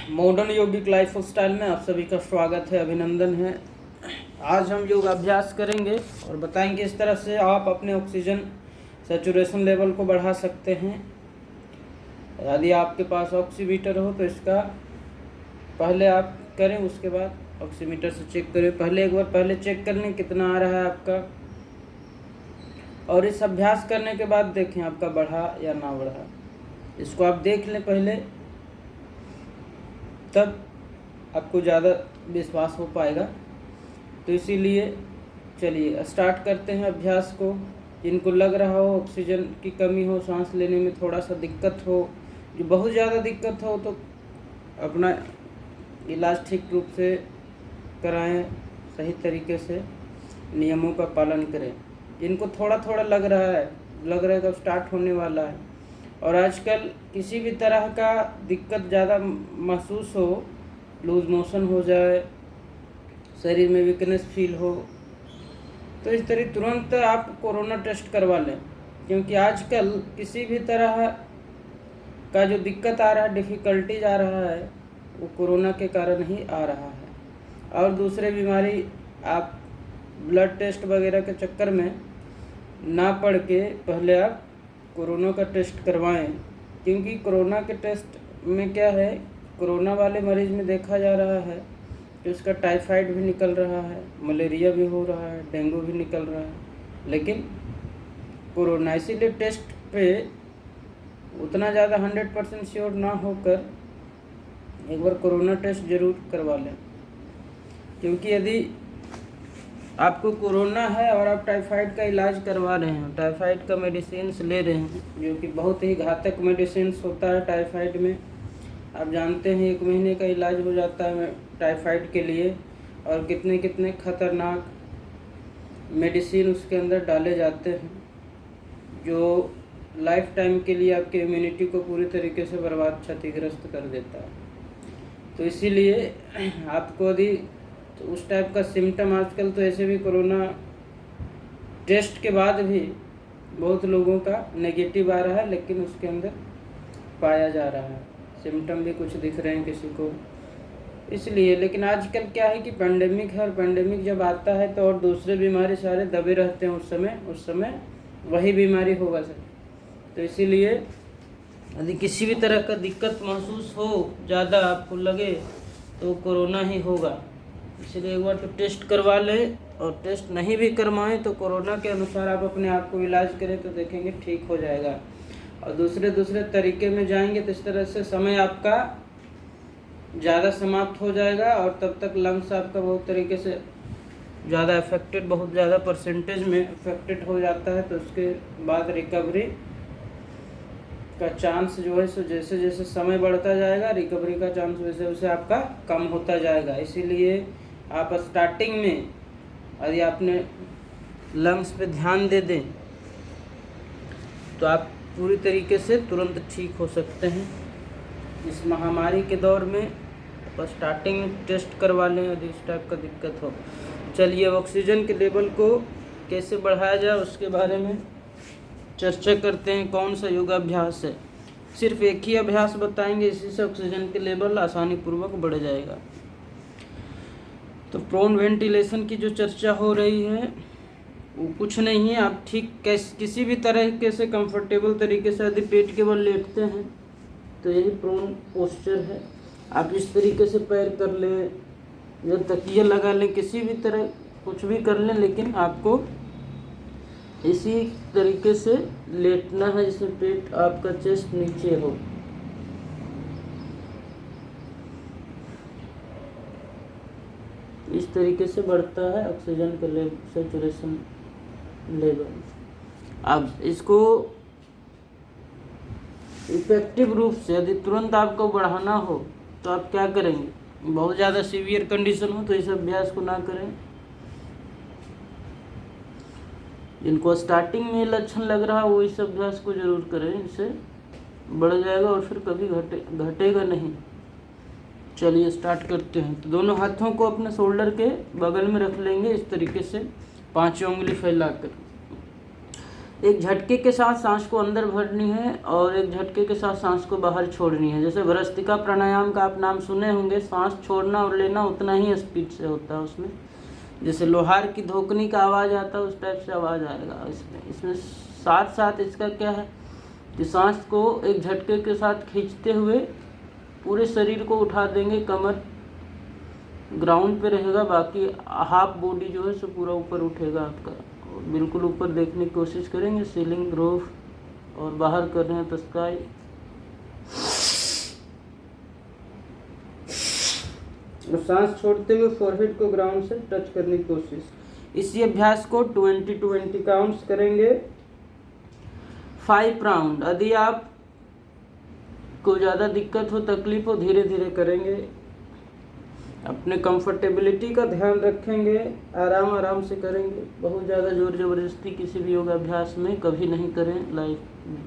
Modern योगिक life style में आप सभी का स्वागत है, अभिनंदन है। आज हम योग अभ्यास करेंगे और बताएंगे इस तरह से आप अपने ऑक्सीजन सैचुरेशन लेवल को बढ़ा सकते हैं। यदि आपके पास ऑक्सीमीटर हो तो इसका पहले आप करें, उसके बाद ऑक्सीमीटर से चेक करें। एक बार चेक कर लें कितना आ रहा है आपका, और इस अभ्यास करने के बाद देखें आपका बढ़ा या ना बढ़ा। इसको आप देख लें पहले, तब आपको ज़्यादा विश्वास हो पाएगा। तो इसीलिए चलिए स्टार्ट करते हैं अभ्यास को। जिनको लग रहा हो ऑक्सीजन की कमी हो, सांस लेने में थोड़ा सा दिक्कत हो, जो बहुत ज़्यादा दिक्कत हो, तो अपना इलाज ठीक रूप से कराएं, सही तरीके से नियमों का पालन करें। जिनको थोड़ा थोड़ा लग रहा है कि अब स्टार्ट होने वाला है, और आजकल किसी भी तरह का दिक्कत ज़्यादा महसूस हो, लूज मोशन हो जाए, शरीर में वीकनेस फील हो, तो इस तरह तुरंत आप कोरोना टेस्ट करवा लें। क्योंकि आजकल किसी भी तरह का जो दिक्कत आ रहा है, डिफ़िकल्टीज आ रहा है, वो कोरोना के कारण ही आ रहा है। और दूसरे बीमारी आप ब्लड टेस्ट वगैरह के चक्कर में ना पड़ के पहले आप कोरोना का टेस्ट करवाएं। क्योंकि कोरोना के टेस्ट में क्या है, कोरोना वाले मरीज़ में देखा जा रहा है कि उसका टाइफाइड भी निकल रहा है, मलेरिया भी हो रहा है, डेंगू भी निकल रहा है, लेकिन कोरोना। इसीलिए टेस्ट पे उतना ज़्यादा 100% श्योर ना होकर एक बार कोरोना टेस्ट ज़रूर करवा लें। क्योंकि यदि आपको कोरोना है और आप टाइफाइड का इलाज करवा रहे हैं, टाइफाइड का मेडिसिन ले रहे हैं, जो कि बहुत ही घातक मेडिसिन होता है टाइफाइड में। आप जानते हैं 1 महीने का इलाज हो जाता है टाइफाइड के लिए, और कितने कितने खतरनाक मेडिसिन उसके अंदर डाले जाते हैं, जो लाइफ टाइम के लिए आपके इम्यूनिटी को पूरी तरीके से बर्बाद, क्षतिग्रस्त कर देता है। तो इसीलिए आपको यदि तो उस टाइप का सिम्टम, आजकल तो ऐसे भी कोरोना टेस्ट के बाद भी बहुत लोगों का नेगेटिव आ रहा है, लेकिन उसके अंदर पाया जा रहा है, सिम्टम भी कुछ दिख रहे हैं किसी को। इसलिए लेकिन आजकल क्या है कि पेंडेमिक है, और पेंडेमिक जब आता है तो और दूसरे बीमारी सारे दबे रहते हैं, उस समय वही बीमारी होगा सर। तो इसीलिए यदि किसी भी तरह का दिक्कत महसूस हो, ज़्यादा आपको लगे, तो कोरोना ही होगा। इसलिए एक बार तो टेस्ट करवा लें, और टेस्ट नहीं भी करवाएं तो कोरोना के अनुसार आप अपने आप को इलाज करें, तो देखेंगे ठीक हो जाएगा। और दूसरे तरीके में जाएंगे तो इस तरह से समय आपका ज़्यादा समाप्त हो जाएगा, और तब तक लंग्स आपका बहुत तरीके से ज़्यादा अफेक्टेड, बहुत ज़्यादा परसेंटेज में अफेक्टेड हो जाता है। तो उसके बाद रिकवरी का चांस जो है सो जैसे जैसे समय बढ़ता जाएगा, रिकवरी का चांस वैसे वैसे आपका कम होता जाएगा। इसीलिए आप स्टार्टिंग में यदि आपने लंग्स पे ध्यान दे दें तो आप पूरी तरीके से तुरंत ठीक हो सकते हैं। इस महामारी के दौर में आप स्टार्टिंग में टेस्ट करवा लें यदि इस टाइप का दिक्कत हो। चलिए ऑक्सीजन के लेवल को कैसे बढ़ाया जाए उसके बारे में चर्चा करते हैं। कौन सा योगाभ्यास है, सिर्फ एक ही अभ्यास बताएंगे, इसी से ऑक्सीजन के लेवल आसानी पूर्वक बढ़ जाएगा। तो प्रोन वेंटिलेशन की जो चर्चा हो रही है वो कुछ नहीं है, आप ठीक किसी भी तरीके से कंफर्टेबल तरीके से यदि पेट के बल लेटते हैं तो यही प्रोन पोस्चर है। आप इस तरीके से पैर कर लें या तकिया लगा लें, किसी भी तरह कुछ भी कर लें, लेकिन आपको इसी तरीके से लेटना है जिसमें पेट आपका चेस्ट नीचे हो। इस तरीके से बढ़ता है ऑक्सीजन का सैचुरेशन लेवल। अब इसको इफेक्टिव रूप से यदि तुरंत आपको बढ़ाना हो तो आप क्या करेंगे, बहुत ज़्यादा सीवियर कंडीशन हो तो इस अभ्यास को ना करें। जिनको स्टार्टिंग में लक्षण लग रहा है वो इस अभ्यास को जरूर करें, इससे बढ़ जाएगा और फिर कभी घटेगा नहीं। चलिए स्टार्ट करते हैं। तो दोनों हाथों को अपने शोल्डर के बगल में रख लेंगे इस तरीके से, 5 उंगली फैलाकर। एक झटके के साथ सांस को अंदर भरनी है और एक झटके के साथ सांस को बाहर छोड़नी है। जैसे भ्रस्तिका प्राणायाम का आप नाम सुने होंगे, सांस छोड़ना और लेना उतना ही स्पीड से होता है उसमें। जैसे लोहार की धोकनी का आवाज़ आता है उस टाइप से आवाज़ आएगा इसमें साथ साथ इसका क्या है कि सांस को एक झटके के साथ खींचते हुए पूरे शरीर को उठा देंगे, कमर ग्राउंड पे रहेगा, बाकी हाफ बॉडी जो है सो पूरा ऊपर उठेगा आपका। और बिल्कुल ऊपर देखने की कोशिश करेंगे, सीलिंग, रूफ, और बाहर कर रहे हैं तो स्काई। और सांस छोड़ते हुए फोरहेड को ग्राउंड से टच करने की कोशिश। इसी अभ्यास को 20 काउंट्स करेंगे, 5 राउंड। यदि आप को ज़्यादा दिक्कत हो, तकलीफ हो, धीरे धीरे करेंगे। अपने कंफर्टेबिलिटी का ध्यान रखेंगे, आराम आराम से करेंगे। बहुत ज़्यादा जोर ज़बरदस्ती किसी भी योगाभ्यास में कभी नहीं करें लाइफ में,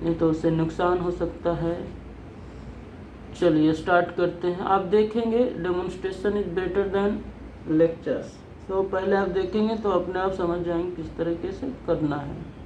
नहीं तो उससे नुकसान हो सकता है। चलिए स्टार्ट करते हैं। आप देखेंगे demonstration is better than lectures. तो पहले आप देखेंगे तो अपने आप समझ जाएंगे किस तरीके से करना है।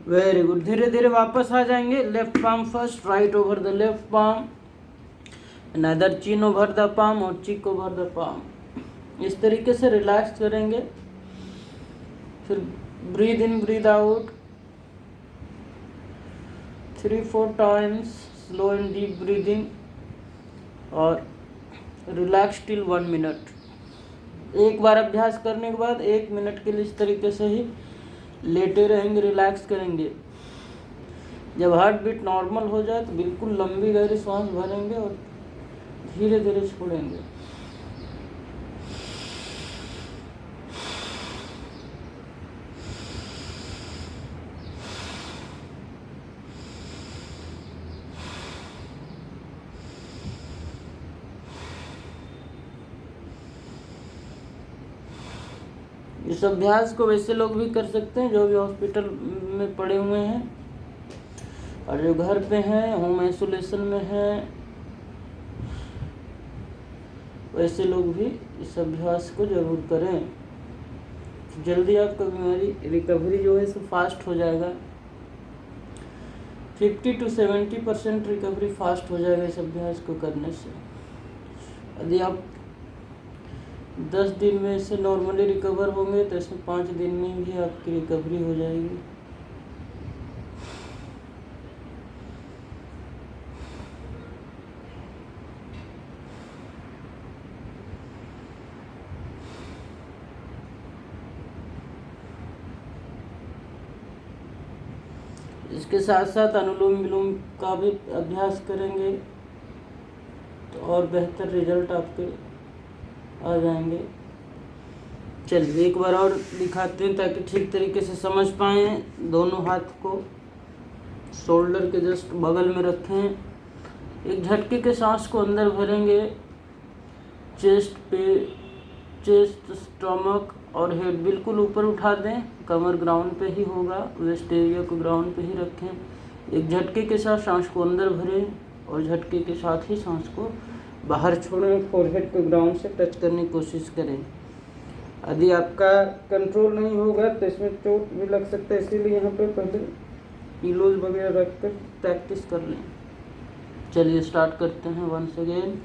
Very good. धीरे धीरे वापस आ जाएंगे। Left palm first, right over the left palm, another chin over the palm और चिक ओवर द पाम। इस तरीके से रिलैक्स करेंगे। फिर breathe in breathe out 3-4 times, slow and deep breathing, और रिलैक्स टिल 1 मिनट। एक बार अभ्यास करने के बाद 1 मिनट के लिए इस तरीके से ही लेटे रहेंगे, रिलैक्स करेंगे। जब हार्ट बीट नॉर्मल हो जाए तो बिल्कुल लंबी गहरी सांस भरेंगे और धीरे धीरे छोड़ेंगे। इस अभ्यास को वैसे लोग भी कर सकते हैं जो भी हॉस्पिटल में पड़े हुए हैं, और जो घर पे हैं, होम आइसोलेशन में हैं, वैसे लोग भी इस अभ्यास को जरूर करें। जल्दी आपका बीमारी रिकवरी जो है सो फास्ट हो जाएगा। 50 to 70% रिकवरी फास्ट हो जाएगा इस अभ्यास को करने से। यदि आप 10 दिन में से नॉर्मली रिकवर होंगे तो इसमें 5 दिन में भी आपकी रिकवरी हो जाएगी। इसके साथ साथ अनुलोम विलोम का भी अभ्यास करेंगे तो और बेहतर रिजल्ट आपके आ जाएंगे। चलिए एक बार और दिखाते हैं ताकि ठीक तरीके से समझ पाएँ। दोनों हाथ को शोल्डर के जस्ट बगल में रखें। एक झटके के सांस को अंदर भरेंगे, चेस्ट पे, चेस्ट, स्टमक और हेड बिल्कुल ऊपर उठा दें। कमर ग्राउंड पे ही होगा, वेस्ट एरिया को ग्राउंड पे ही रखें। एक झटके के साथ सांस को अंदर भरें और झटके के साथ ही सांस को बाहर छोड़ें। फोरहेड को ग्राउंड से टच करने की कोशिश करें। यदि आपका कंट्रोल नहीं होगा तो इसमें चोट भी लग सकता है, इसीलिए यहाँ पे पहले पिलोज वगैरह रख कर प्रैक्टिस कर लें। चलिए स्टार्ट करते हैं वंस अगेन।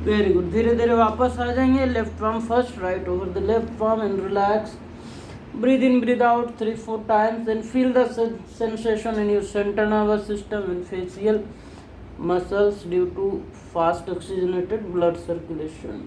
Very good. धीरे धीरे वापस आ जाएंगे। Left palm first, right over the left palm and relax. Breathe in, breathe out 3-4 times and feel the sensation in your central nervous system and facial muscles due to fast oxygenated blood circulation.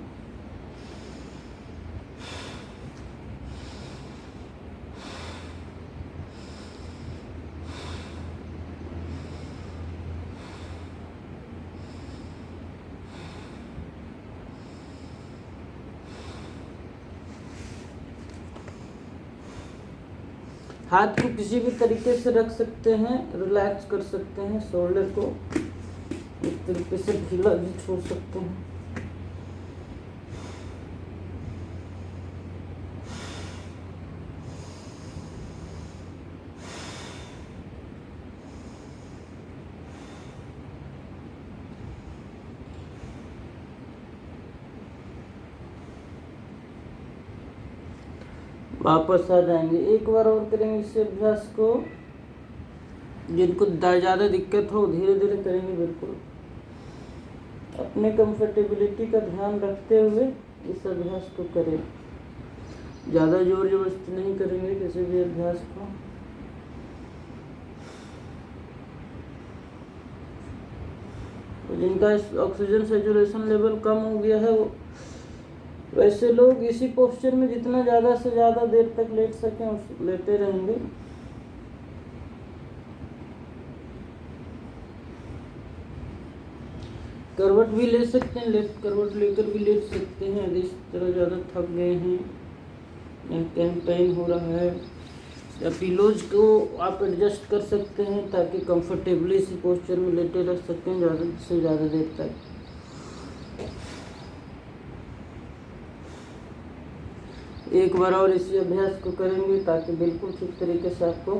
हाथ को किसी भी तरीके से रख सकते हैं, relax कर सकते हैं। शोल्डर को इस तरीके से ढीला भी छोड़ सकते हैं। वापस आ जाएंगे। एक बार और करेंगे इस अभ्यास को। जिनको ज़्यादा दिक्कत हो धीरे धीरे करेंगे। बिल्कुल अपने कंफर्टेबिलिटी का ध्यान रखते हुए इस अभ्यास को करें। ज़्यादा जोर जबरदस्ती नहीं करेंगे किसी भी अभ्यास को। जिनका ऑक्सीजन सैचुरेशन लेवल कम हो गया है वो वैसे लोग इसी पोस्चर में जितना ज़्यादा से ज़्यादा देर तक लेट सकें लेटे रहेंगे। करवट भी ले सकते हैं, लेफ्ट करवट लेकर भी लेट सकते हैं यदि इस तरह ज़्यादा थक गए हैं या कहीं पेन हो रहा है। या पिलोज को आप एडजस्ट कर सकते हैं ताकि कंफर्टेबली इसी पोस्चर में लेटे रह सकें ज़्यादा से ज़्यादा देर तक। एक बार और इसी अभ्यास को करेंगे ताकि बिल्कुल ठीक तरीके से आपको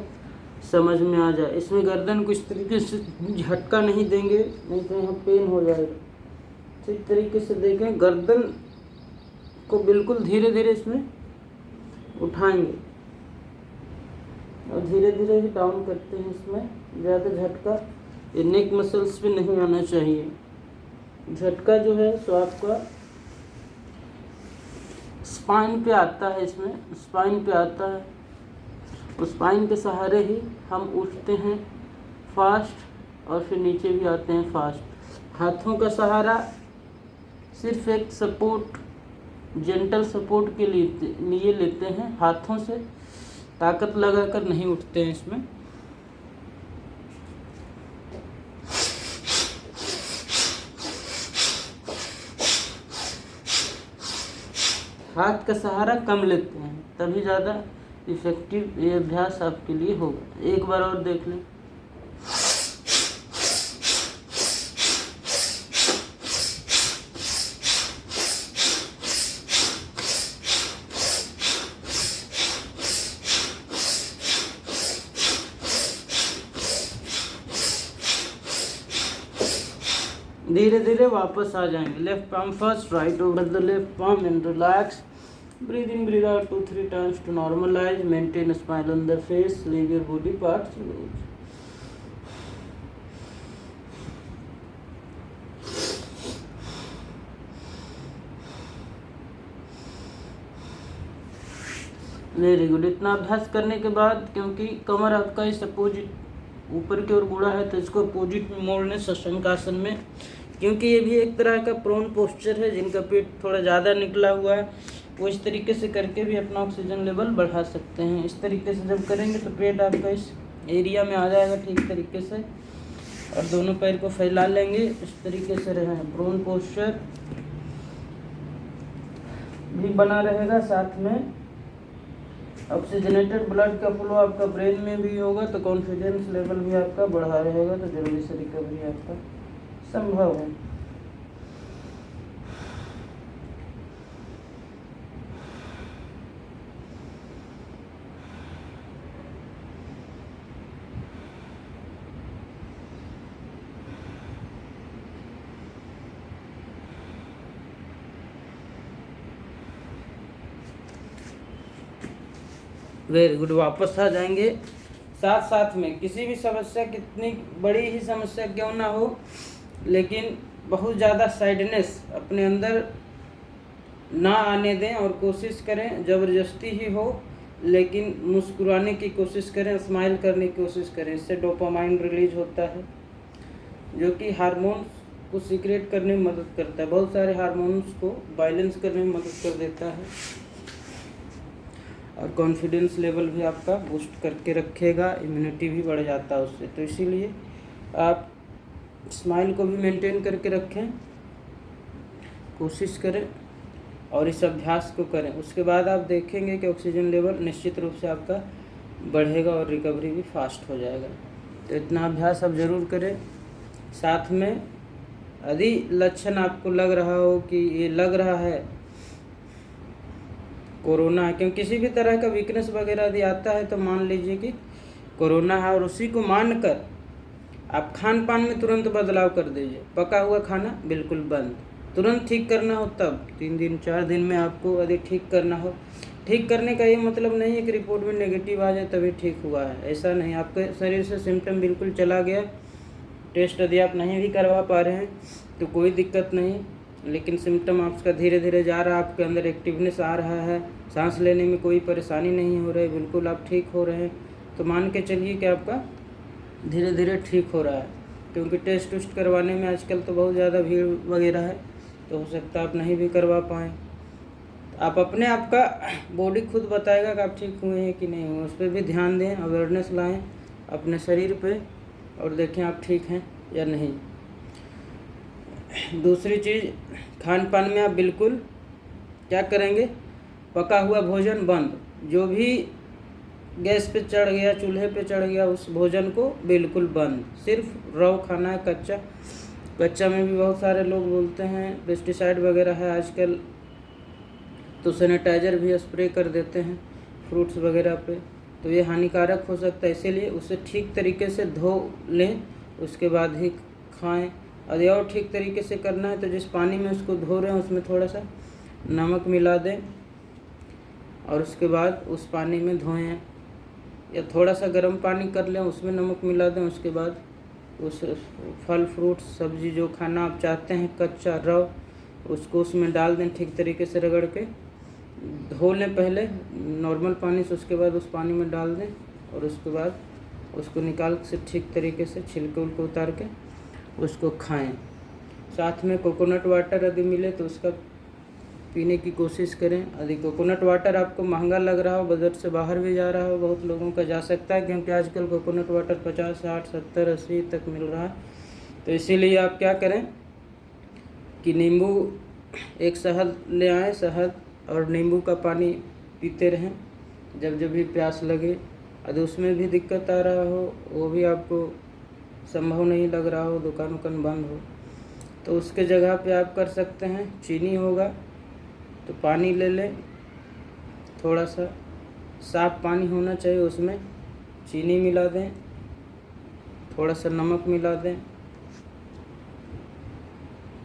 समझ में आ जाए। इसमें गर्दन को इस तरीके से झटका नहीं देंगे, नहीं तो यहाँ पेन हो जाएगा। ठीक तरीके से देखें, गर्दन को बिल्कुल धीरे धीरे इसमें उठाएंगे और धीरे धीरे ही डाउन करते हैं। इसमें ज़्यादा झटका ये नेक मसल्स पे नहीं आना चाहिए। झटका जो है सो आपका स्पाइन पे आता है। इसमें स्पाइन पे आता है, उस स्पाइन के सहारे ही हम उठते हैं फास्ट और फिर नीचे भी आते हैं फास्ट। हाथों का सहारा सिर्फ एक सपोर्ट, जेंटल सपोर्ट के लिए लेते हैं। हाथों से ताकत लगाकर नहीं उठते हैं इसमें। हाथ का सहारा कम लेते हैं तभी ज़्यादा इफेक्टिव ये अभ्यास आपके लिए होगा। एक बार और देख लें। धीरे धीरे वापस आ जाएंगे। Left palm first, right over the left palm and relax. Breathe in, breathe out 2-3 times to normalize. Maintain a smile on the face. Leave your body parts loose. Very good. इतना अभ्यास करने के बाद, क्योंकि कमर आपका इस अपोजिट ऊपर की ओर मुड़ा है, तो इसको अपोजिट में मोड़ लें शशंकासन में। क्योंकि ये भी एक तरह का प्रोन पोस्चर है। जिनका पेट थोड़ा ज़्यादा निकला हुआ है वो इस तरीके से करके भी अपना ऑक्सीजन लेवल बढ़ा सकते हैं। इस तरीके से जब करेंगे तो पेट आपका इस एरिया में आ जाएगा ठीक तरीके से। और दोनों पैर को फैला लेंगे, इस तरीके से रहें। प्रोन पोस्चर भी बना रहेगा, साथ में ऑक्सीजनेटेड ब्लड का फ्लो आपका ब्रेन में भी होगा, तो कॉन्फिडेंस लेवल भी आपका बढ़ा रहेगा, तो जल्दी से रिकवरी आपका संभव है। Very good. वापस आ जाएंगे। साथ साथ में किसी भी समस्या, कितनी बड़ी ही समस्या क्यों ना हो, लेकिन बहुत ज़्यादा सैडनेस अपने अंदर ना आने दें और कोशिश करें, ज़बरदस्ती ही हो लेकिन मुस्कुराने की कोशिश करें, स्माइल करने की कोशिश करें। इससे डोपामाइन रिलीज होता है जो कि हार्मोन्स को सीक्रेट करने में मदद करता है, बहुत सारे हार्मोन्स को बैलेंस करने में मदद कर देता है और कॉन्फिडेंस लेवल भी आपका बूस्ट करके रखेगा, इम्यूनिटी भी बढ़ जाता है उससे। तो इसीलिए आप स्माइल को भी मेंटेन करके रखें, कोशिश करें और इस अभ्यास को करें। उसके बाद आप देखेंगे कि ऑक्सीजन लेवल निश्चित रूप से आपका बढ़ेगा और रिकवरी भी फास्ट हो जाएगा। तो इतना अभ्यास आप ज़रूर करें। साथ में यदि लक्षण आपको लग रहा हो कि ये लग रहा है कोरोना है, क्योंकि किसी भी तरह का वीकनेस वगैरह यदि आता है तो मान लीजिए कि कोरोना है, और उसी को मानकर आप खान पान में तुरंत बदलाव कर दीजिए। पका हुआ खाना बिल्कुल बंद, तुरंत ठीक करना हो तब 3 दिन 4 दिन में आपको यदि ठीक करना हो। ठीक करने का ये मतलब नहीं है कि रिपोर्ट में नेगेटिव आ जाए तभी ठीक हुआ है, ऐसा नहीं। आपके शरीर से सिम्टम बिल्कुल चला गया, टेस्ट यदि आप नहीं भी करवा पा रहे हैं तो कोई दिक्कत नहीं, लेकिन सिम्टम आपका धीरे धीरे जा रहा है, आपके अंदर एक्टिवनेस आ रहा है, सांस लेने में कोई परेशानी नहीं हो रही, बिल्कुल आप ठीक हो रहे हैं, तो मान के चलिए कि आपका धीरे धीरे ठीक हो रहा है। क्योंकि टेस्ट उस्ट करवाने में आजकल तो बहुत ज़्यादा भीड़ वगैरह है, तो हो सकता है आप नहीं भी करवा पाएँ। आप अपने आप का बॉडी खुद बताएगा कि आप ठीक हुए हैं कि नहीं हुए, उस पर भी ध्यान दें, अवेयरनेस लाएं अपने शरीर पे और देखें आप ठीक हैं या नहीं। दूसरी चीज़, खान पान में आप बिल्कुल क्या करेंगे, पका हुआ भोजन बंद। जो भी गैस पे चढ़ गया, चूल्हे पे चढ़ गया, उस भोजन को बिल्कुल बंद। सिर्फ रॉ खाना है, कच्चा में भी बहुत सारे लोग बोलते हैं पेस्टिसाइड वगैरह है आजकल, तो सैनिटाइज़र भी स्प्रे कर देते हैं फ्रूट्स वगैरह पे, तो ये हानिकारक हो सकता है। इसीलिए उसे ठीक तरीके से धो लें, उसके बाद ही खाएं। यदि और ठीक तरीके से करना है तो जिस पानी में उसको धो रहे हैं उसमें थोड़ा सा नमक मिला दें और उसके बाद उस पानी में धोएं, या थोड़ा सा गर्म पानी कर लें, उसमें नमक मिला दें। उसके बाद उस फल फ्रूट सब्ज़ी जो खाना आप चाहते हैं कच्चा रॉ, उसको उसमें डाल दें, ठीक तरीके से रगड़ के धो लें पहले नॉर्मल पानी से, उसके बाद उस पानी में डाल दें और उसके बाद उसको निकाल से ठीक तरीके से छिलके उलके उतार के उसको खाएं। साथ में कोकोनट वाटर यदि मिले तो उसका पीने की कोशिश करें। यदि कोकोनट वाटर आपको महंगा लग रहा हो, बजट से बाहर भी जा रहा हो, बहुत लोगों का जा सकता है क्योंकि आजकल कोकोनट वाटर 50, 60, 70, 80 तक मिल रहा है, तो इसीलिए आप क्या करें कि नींबू एक शहद ले आएँ, शहद और नींबू का पानी पीते रहें जब भी प्यास लगे। यदि उसमें भी दिक्कत आ रहा हो, वो भी आपको संभव नहीं लग रहा हो, दुकान बंद हो, तो उसके जगह पे आप कर सकते हैं, चीनी होगा तो पानी ले लें, थोड़ा सा साफ़ पानी होना चाहिए, उसमें चीनी मिला दें, थोड़ा सा नमक मिला दें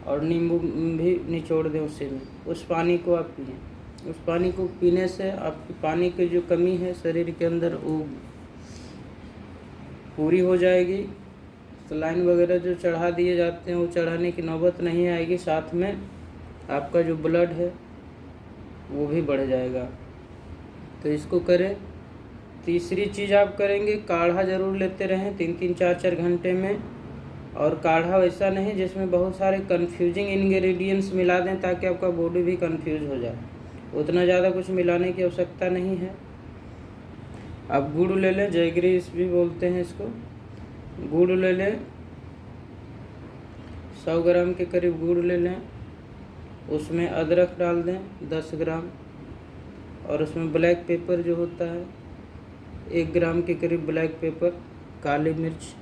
और नींबू भी निचोड़ दें उसी में। उस पानी को आप पिएं। उस पानी को पीने से आपकी पानी की जो कमी है शरीर के अंदर वो पूरी हो जाएगी। सलाइन वगैरह जो चढ़ा दिए जाते हैं वो चढ़ाने की नौबत नहीं आएगी। साथ में आपका जो ब्लड है वो भी बढ़ जाएगा, तो इसको करें। तीसरी चीज़ आप करेंगे, काढ़ा ज़रूर लेते रहें 3-3, 4-4 घंटे में। और काढ़ा वैसा नहीं जिसमें बहुत सारे कन्फ्यूजिंग इंग्रेडिएंट्स मिला दें ताकि आपका बॉडी भी कंफ्यूज हो जाए, उतना ज़्यादा कुछ मिलाने की आवश्यकता नहीं है। आप गुड़ ले लें, जैगरी भी बोलते हैं इसको, गुड़ ले लें, 100 ग्राम के करीब गुड़ ले लें, उसमें अदरक डाल दें 10 ग्राम, और उसमें ब्लैक पेपर जो होता है 1 ग्राम के करीब ब्लैक पेपर, काली मिर्च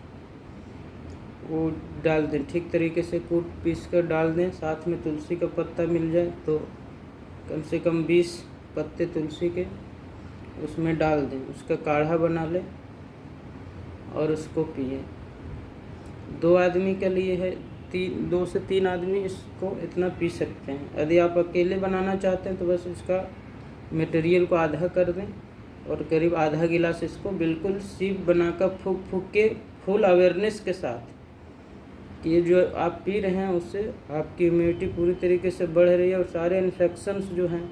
वो डाल दें, ठीक तरीके से कूट पीस कर डाल दें। साथ में तुलसी का पत्ता मिल जाए तो कम से कम 20 पत्ते तुलसी के उसमें डाल दें, उसका काढ़ा बना लें और उसको पिए। 2 आदमी के लिए है, 2 से 3 आदमी इसको इतना पी सकते हैं। यदि आप अकेले बनाना चाहते हैं तो बस इसका मटेरियल को आधा कर दें और करीब आधा गिलास इसको बिल्कुल सिप बनाकर फूँक के फुल अवेयरनेस के साथ कि ये जो आप पी रहे हैं उससे आपकी इम्यूनिटी पूरी तरीके से बढ़ रही है और सारे इन्फेक्शंस जो हैं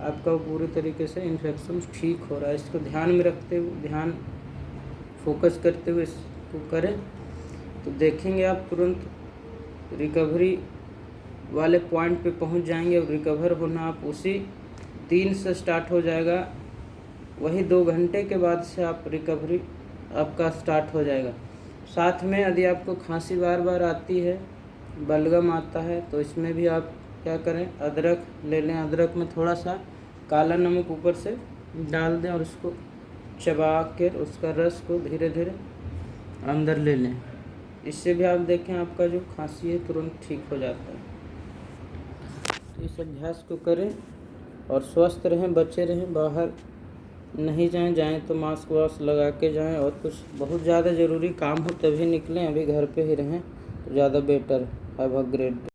आपका वो पूरी तरीके से इन्फेक्शन ठीक हो रहा है। इसको ध्यान में रखते हुए, ध्यान फोकस करते हुए इसको करें तो देखेंगे आप तुरंत रिकवरी वाले पॉइंट पे पहुंच जाएंगे और रिकवर होना आप उसी दिन से स्टार्ट हो जाएगा। वही 2 घंटे के बाद से आप रिकवरी आपका स्टार्ट हो जाएगा। साथ में यदि आपको खांसी बार बार आती है, बलगम आता है, तो इसमें भी आप क्या करें, अदरक ले लें। अदरक में थोड़ा सा काला नमक ऊपर से डाल दें और उसको चबा कर उसका रस को धीरे धीरे अंदर ले लें। इससे भी आप देखें आपका जो खांसी है तुरंत ठीक हो जाता है। तो इस अभ्यास को करें और स्वस्थ रहें, बचे रहें। बाहर नहीं जाएं तो मास्क वास्क लगा के जाएं, और कुछ बहुत ज़्यादा ज़रूरी काम हो तभी निकलें। अभी घर पे ही रहें तो ज़्यादा better. Have a great day.